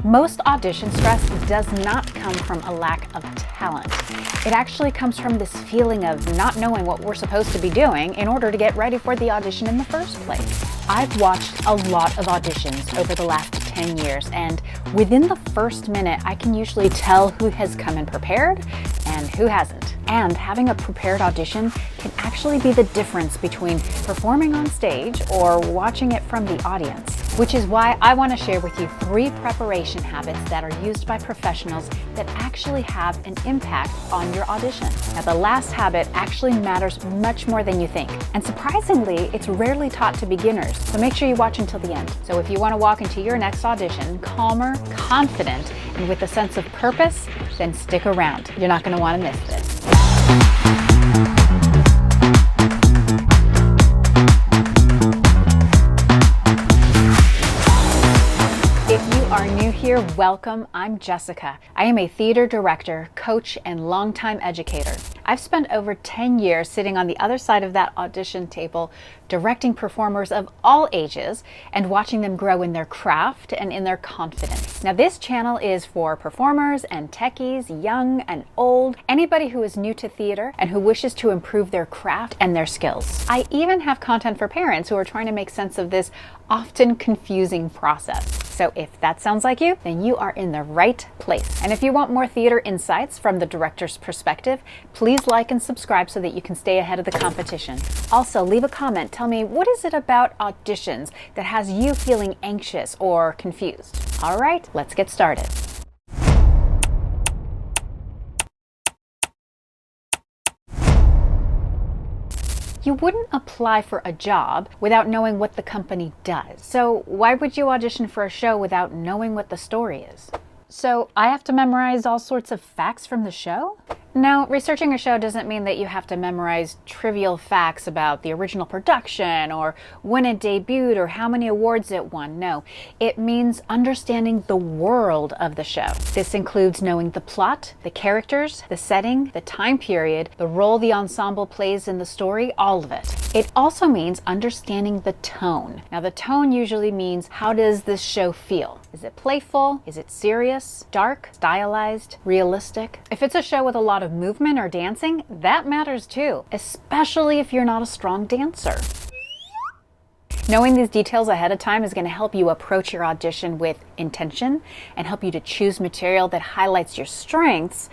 Most audition stress does not come from a lack of talent. It actually comes from this feeling of not knowing what we're supposed to be doing in order to get ready for the audition in the first place. I've watched a lot of auditions over the last 10 years, and within the first minute, I can usually tell who has come in prepared and who hasn't. And having a prepared audition can actually be the difference between performing on stage or watching it from the audience, which is why I want to share with you 3 preparation habits that are used by professionals that actually have an impact on your audition. Now, the last habit actually matters much more than you think. And surprisingly, it's rarely taught to beginners. So make sure you watch until the end. So if you want to walk into your next audition calmer, confident, and with a sense of purpose, then stick around. You're not going to want to miss this. Here, welcome. I'm Jessica. I am a theater director, coach, and longtime educator. I've spent over 10 years sitting on the other side of that audition table, directing performers of all ages and watching them grow in their craft and in their confidence. Now, this channel is for performers and techies, young and old, anybody who is new to theater and who wishes to improve their craft and their skills. I even have content for parents who are trying to make sense of this often confusing process. So if that sounds like you, then you are in the right place. And if you want more theater insights from the director's perspective, please like and subscribe so that you can stay ahead of the competition. Also, leave a comment. Tell me, what is it about auditions that has you feeling anxious or confused? All right, let's get started. You wouldn't apply for a job without knowing what the company does. So why would you audition for a show without knowing what the story is? So I have to memorize all sorts of facts from the show? Now, researching a show doesn't mean that you have to memorize trivial facts about the original production or when it debuted or how many awards it won. No, it means understanding the world of the show. This includes knowing the plot, the characters, the setting, the time period, the role the ensemble plays in the story, all of it. It also means understanding the tone. Now, the tone usually means, how does this show feel? Is it playful? Is it serious? Dark? Stylized? Realistic? If it's a show with a lot of movement or dancing, that matters too, especially if you're not a strong dancer. Knowing these details ahead of time is going to help you approach your audition with intention and help you to choose material that highlights your strengths.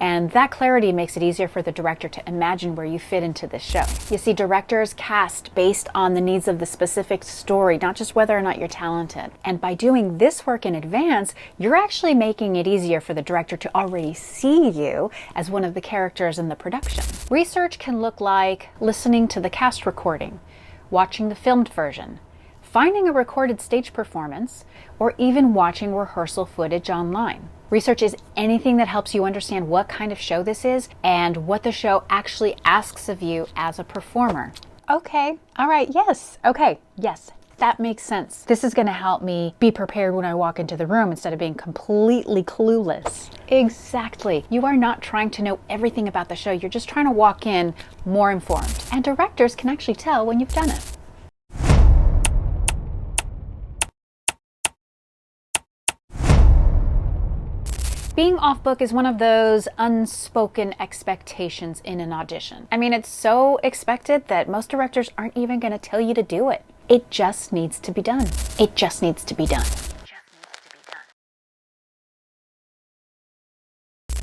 And that clarity makes it easier for the director to imagine where you fit into the show. You see, directors cast based on the needs of the specific story, not just whether or not you're talented. And by doing this work in advance, you're actually making it easier for the director to already see you as one of the characters in the production. Research can look like listening to the cast recording, watching the filmed version, finding a recorded stage performance, or even watching rehearsal footage online. Research is anything that helps you understand what kind of show this is and what the show actually asks of you as a performer. Okay, all right, yes, okay, yes, that makes sense. This is gonna help me be prepared when I walk into the room instead of being completely clueless. Exactly. You are not trying to know everything about the show. You're just trying to walk in more informed. And directors can actually tell when you've done it. Being off book is one of those unspoken expectations in an audition. I mean, it's so expected that most directors aren't even going to tell you to do it. It just needs to be done. It just needs to be done.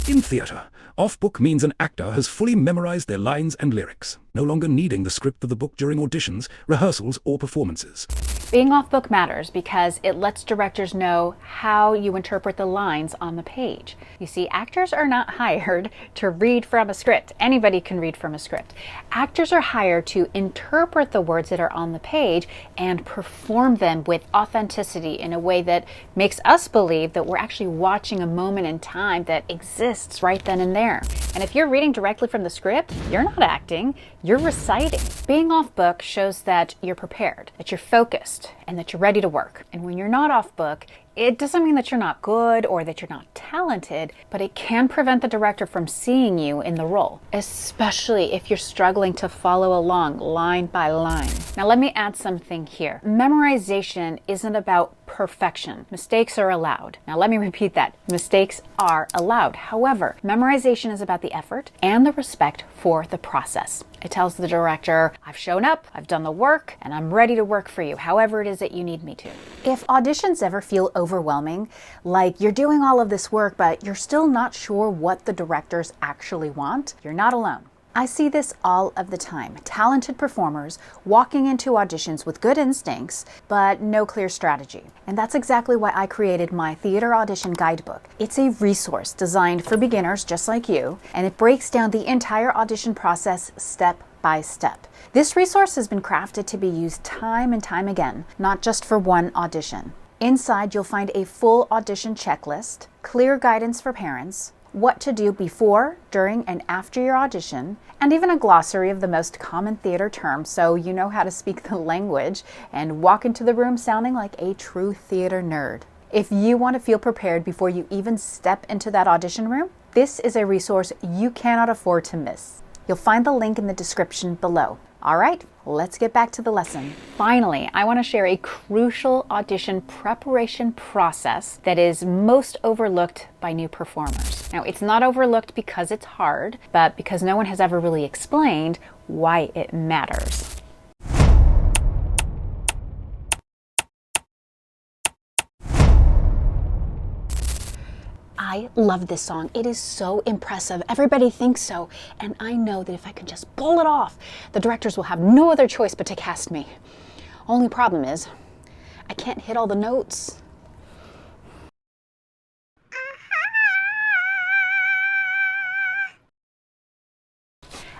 In theatre, off-book means an actor has fully memorized their lines and lyrics, no longer needing the script of the book during auditions, rehearsals, or performances. Being off book matters because it lets directors know how you interpret the lines on the page. You see, actors are not hired to read from a script. Anybody can read from a script. Actors are hired to interpret the words that are on the page and perform them with authenticity in a way that makes us believe that we're actually watching a moment in time that exists right then and there. And if you're reading directly from the script, you're not acting, you're reciting. Being off book shows that you're prepared, that you're focused, and that you're ready to work. And when you're not off book, it doesn't mean that you're not good or that you're not talented, but it can prevent the director from seeing you in the role, especially if you're struggling to follow along line by line. Now let me add something here. Memorization isn't about perfection. Mistakes are allowed. Now let me repeat that. Mistakes are allowed. However, memorization is about the effort and the respect for the process. It tells the director, I've shown up, I've done the work, and I'm ready to work for you, however it is that you need me to. If auditions ever feel overwhelming, like you're doing all of this work, but you're still not sure what the directors actually want, you're not alone. I see this all of the time. Talented performers walking into auditions with good instincts, but no clear strategy. And that's exactly why I created my theater audition guidebook. It's a resource designed for beginners just like you, and it breaks down the entire audition process step by step. This resource has been crafted to be used time and time again, not just for one audition. Inside, you'll find a full audition checklist, clear guidance for parents, what to do before, during, and after your audition, and even a glossary of the most common theater terms so you know how to speak the language and walk into the room sounding like a true theater nerd. If you want to feel prepared before you even step into that audition room, this is a resource you cannot afford to miss. You'll find the link in the description below. All right, let's get back to the lesson. Finally, I want to share a crucial audition preparation process that is most overlooked by new performers. Now, it's not overlooked because it's hard, but because no one has ever really explained why it matters. I love this song. It is so impressive. Everybody thinks so. And I know that if I can just pull it off, the directors will have no other choice but to cast me. Only problem is, I can't hit all the notes.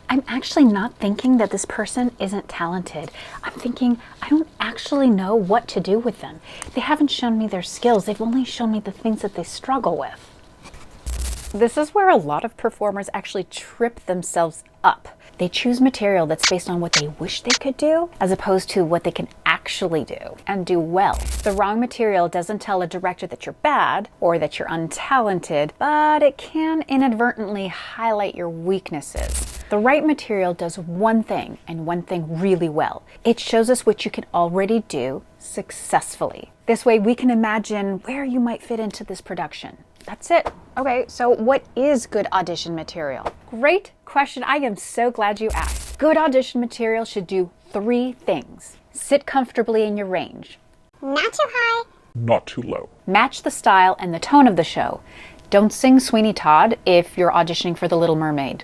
I'm actually not thinking that this person isn't talented. I'm thinking I don't actually know what to do with them. They haven't shown me their skills. They've only shown me the things that they struggle with. This is where a lot of performers actually trip themselves up. They choose material that's based on what they wish they could do, as opposed to what they can actually do and do well. The wrong material doesn't tell a director that you're bad or that you're untalented, but it can inadvertently highlight your weaknesses. The right material does one thing, and one thing really well. It shows us what you can already do successfully. This way we can imagine where you might fit into this production. That's it. Okay, so what is good audition material? Great question. I am so glad you asked. Good audition material should do 3 things. Sit comfortably in your range. Not too high. Not too low. Match the style and the tone of the show. Don't sing Sweeney Todd if you're auditioning for The Little Mermaid.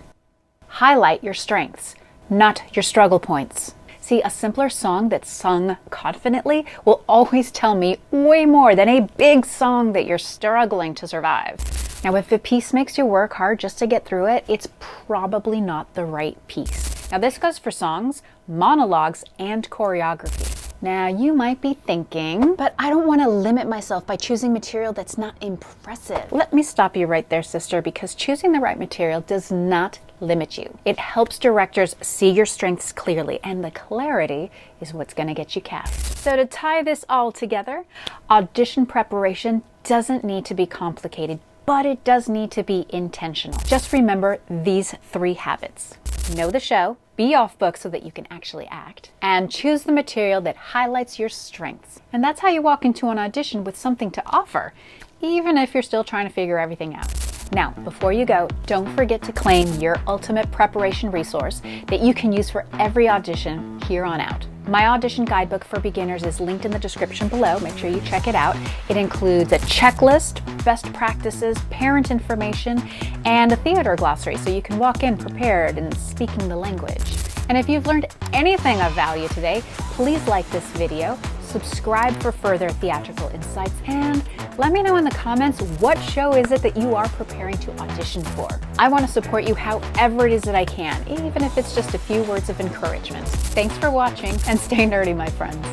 Highlight your strengths, not your struggle points. See, a simpler song that's sung confidently will always tell me way more than a big song that you're struggling to survive. Now, if a piece makes you work hard just to get through it, it's probably not the right piece. Now, this goes for songs, monologues, and choreography. Now, you might be thinking, but I don't want to limit myself by choosing material that's not impressive. Let me stop you right there, sister, because choosing the right material does not limit you. It helps directors see your strengths clearly, and the clarity is what's going to get you cast. So to tie this all together, audition preparation doesn't need to be complicated, but it does need to be intentional. Just remember these 3 habits. Know the show, be off book so that you can actually act, and choose the material that highlights your strengths. And that's how you walk into an audition with something to offer, even if you're still trying to figure everything out. Now, before you go, don't forget to claim your ultimate preparation resource that you can use for every audition here on out. My audition guidebook for beginners is linked in the description below. Make sure you check it out. It includes a checklist, best practices, parent information, and a theater glossary so you can walk in prepared and speaking the language. And if you've learned anything of value today, please like this video, subscribe for further theatrical insights, and let me know in the comments what show is it that you are preparing to audition for. I want to support you however it is that I can, even if it's just a few words of encouragement. Thanks for watching, and stay nerdy, my friends.